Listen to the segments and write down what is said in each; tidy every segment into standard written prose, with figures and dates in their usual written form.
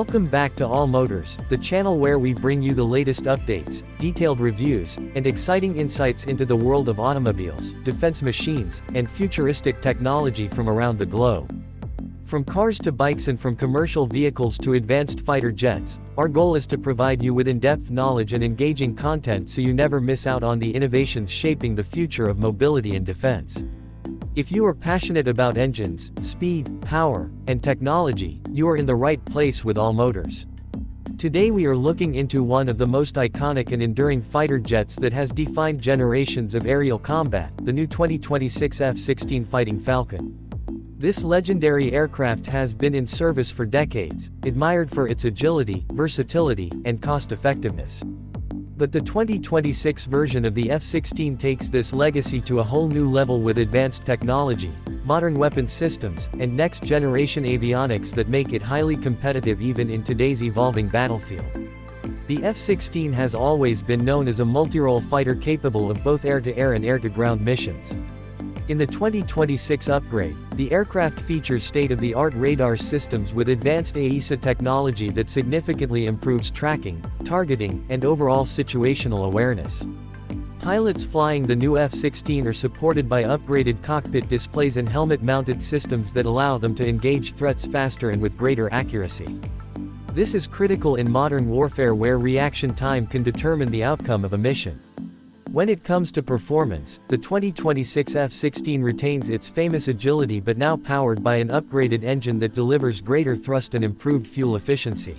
Welcome back to All Motors, the channel where we bring you the latest updates, detailed reviews, and exciting insights into the world of automobiles, defense machines, and futuristic technology from around the globe. From cars to bikes and from commercial vehicles to advanced fighter jets, our goal is to provide you with in-depth knowledge and engaging content so you never miss out on the innovations shaping the future of mobility and defense. If you are passionate about engines, speed, power, and technology, you are in the right place with All Motors. Today we are looking into one of the most iconic and enduring fighter jets that has defined generations of aerial combat, the new 2026 F-16 Fighting Falcon. This legendary aircraft has been in service for decades, admired for its agility, versatility, and cost-effectiveness. But the 2026 version of the F-16 takes this legacy to a whole new level with advanced technology, modern weapons systems, and next-generation avionics that make it highly competitive even in today's evolving battlefield. The F-16 has always been known as a multi-role fighter capable of both air-to-air and air-to-ground missions. In the 2026 upgrade, the aircraft features state-of-the-art radar systems with advanced AESA technology that significantly improves tracking, targeting, and overall situational awareness. Pilots flying the new F-16 are supported by upgraded cockpit displays and helmet-mounted systems that allow them to engage threats faster and with greater accuracy. This is critical in modern warfare where reaction time can determine the outcome of a mission. When it comes to performance, the 2026 F-16 retains its famous agility but now powered by an upgraded engine that delivers greater thrust and improved fuel efficiency.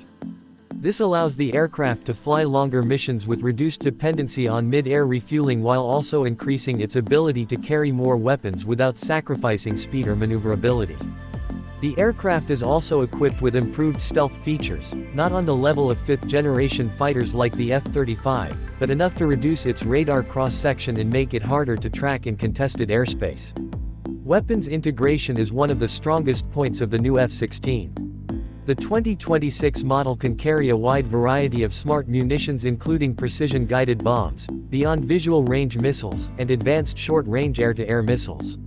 This allows the aircraft to fly longer missions with reduced dependency on mid-air refueling while also increasing its ability to carry more weapons without sacrificing speed or maneuverability. The aircraft is also equipped with improved stealth features, not on the level of fifth-generation fighters like the F-35, but enough to reduce its radar cross-section and make it harder to track in contested airspace. Weapons integration is one of the strongest points of the new F-16. The 2026 model can carry a wide variety of smart munitions including precision-guided bombs, beyond visual range missiles, and advanced short-range air-to-air missiles.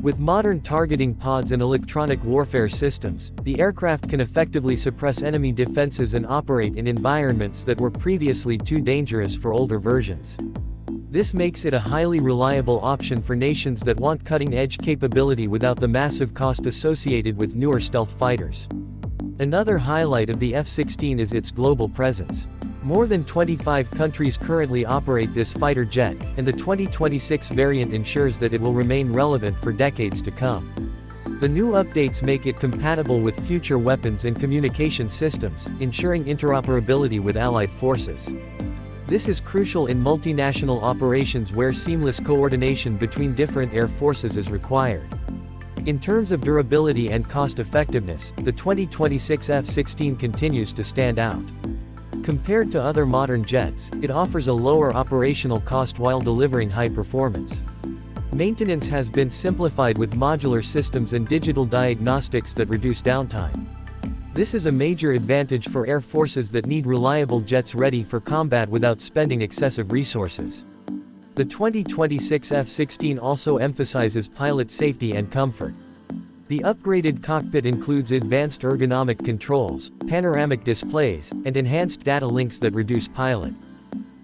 With modern targeting pods and electronic warfare systems, the aircraft can effectively suppress enemy defenses and operate in environments that were previously too dangerous for older versions. This makes it a highly reliable option for nations that want cutting-edge capability without the massive cost associated with newer stealth fighters. Another highlight of the F-16 is its global presence. More than 25 countries currently operate this fighter jet, and the 2026 variant ensures that it will remain relevant for decades to come. The new updates make it compatible with future weapons and communication systems, ensuring interoperability with allied forces. This is crucial in multinational operations where seamless coordination between different air forces is required. In terms of durability and cost-effectiveness, the 2026 F-16 continues to stand out. Compared to other modern jets, it offers a lower operational cost while delivering high performance. Maintenance has been simplified with modular systems and digital diagnostics that reduce downtime. This is a major advantage for air forces that need reliable jets ready for combat without spending excessive resources. The 2026 F-16 also emphasizes pilot safety and comfort. The upgraded cockpit includes advanced ergonomic controls, panoramic displays, and enhanced data links that reduce pilot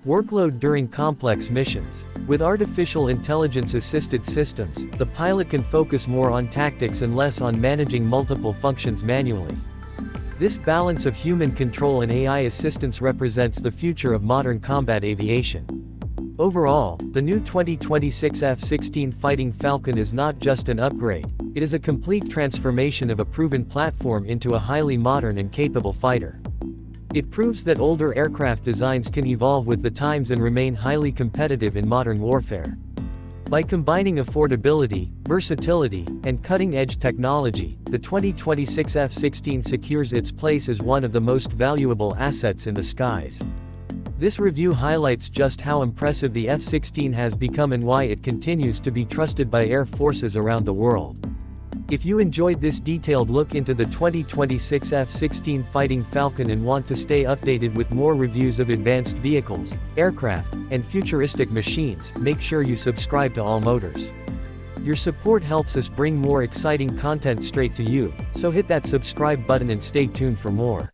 workload during complex missions. With artificial intelligence-assisted systems, the pilot can focus more on tactics and less on managing multiple functions manually. This balance of human control and AI assistance represents the future of modern combat aviation. Overall, the new 2026 F-16 Fighting Falcon is not just an upgrade, it is a complete transformation of a proven platform into a highly modern and capable fighter. It proves that older aircraft designs can evolve with the times and remain highly competitive in modern warfare. By combining affordability, versatility, and cutting-edge technology, the 2026 F-16 secures its place as one of the most valuable assets in the skies. This review highlights just how impressive the F-16 has become and why it continues to be trusted by air forces around the world. If you enjoyed this detailed look into the 2026 F-16 Fighting Falcon and want to stay updated with more reviews of advanced vehicles, aircraft, and futuristic machines, make sure you subscribe to All Motors. Your support helps us bring more exciting content straight to you, so hit that subscribe button and stay tuned for more.